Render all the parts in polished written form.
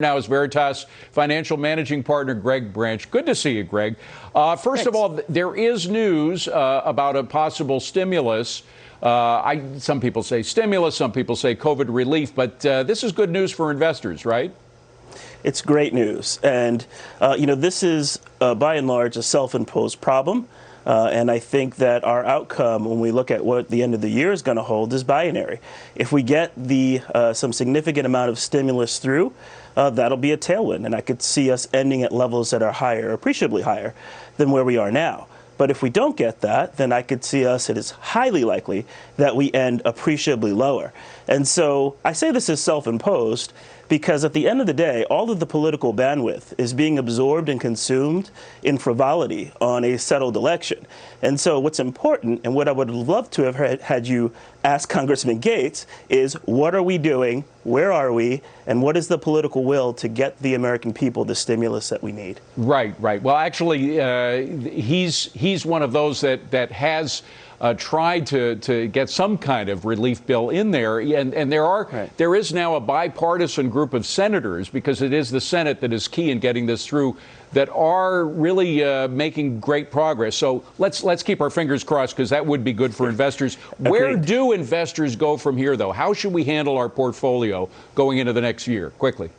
Now is Veritas financial managing partner Greg Branch. Good to see you, Greg. First of all, there is news about a possible stimulus. Some people say stimulus, some people say COVID relief, but this is good news for investors, right? It's great news. And, this is, by and large, a self-imposed problem. And I think that our outcome, when we look at what the end of the year is going to hold, is binary. If we get some significant amount of stimulus through, that'll be a tailwind. And I could see us ending at levels that are higher, appreciably higher, than where we are now. But if we don't get that, then I could see us, it is highly likely that we end appreciably lower. And so I say this is self-imposed because at the end of the day, all of the political bandwidth is being absorbed and consumed in frivolity on a settled election. And so what's important, and what I would love to have had you ask Congressman Gates, is what are we doing, where are we, and what is the political will to get the American people the stimulus that we need? Right. Well, actually, he's one of those that has tried to get some kind of relief bill in there, and there is now a bipartisan group of senators, because it is the Senate that is key in getting this through, that are really making great progress. So let's keep our fingers crossed, because that would be good for investors. Where do investors go from here, though? How should we handle our portfolio going into the next year? Quickly.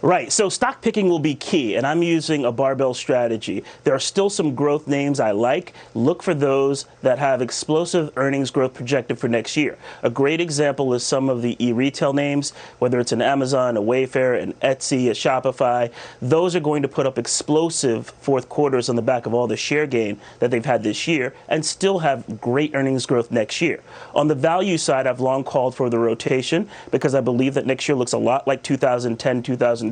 Right. So stock picking will be key, and I'm using a barbell strategy. There are still some growth names I like. Look for those that have explosive earnings growth projected for next year. A great example is some of the e-retail names, whether it's an Amazon, a Wayfair, an Etsy, a Shopify. Those are going to put up explosive fourth quarters on the back of all the share gain that they've had this year and still have great earnings growth next year. On the value side, I've long called for the rotation because I believe that next year looks a lot like 2010, 2012,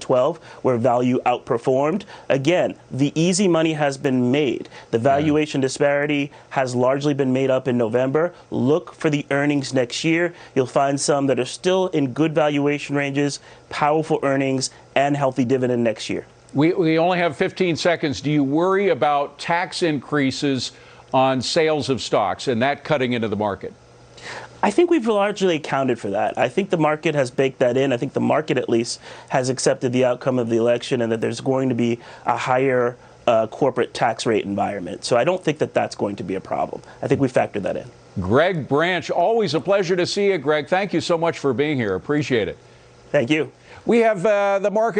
where value outperformed. Again, the easy money has been made. The valuation disparity has largely been made up in November. Look for the earnings next year. You'll find some that are still in good valuation ranges, powerful earnings, and healthy dividend next year. We only have 15 seconds. Do you worry about tax increases on sales of stocks and that cutting into the market? I think we've largely accounted for that. I think the market has baked that in. I think the market, at least, has accepted the outcome of the election and that there's going to be a higher corporate tax rate environment. So I don't think that that's going to be a problem. I think we factored that in. Greg Branch, always a pleasure to see you, Greg. Thank you so much for being here. Appreciate it. Thank you. We have the market.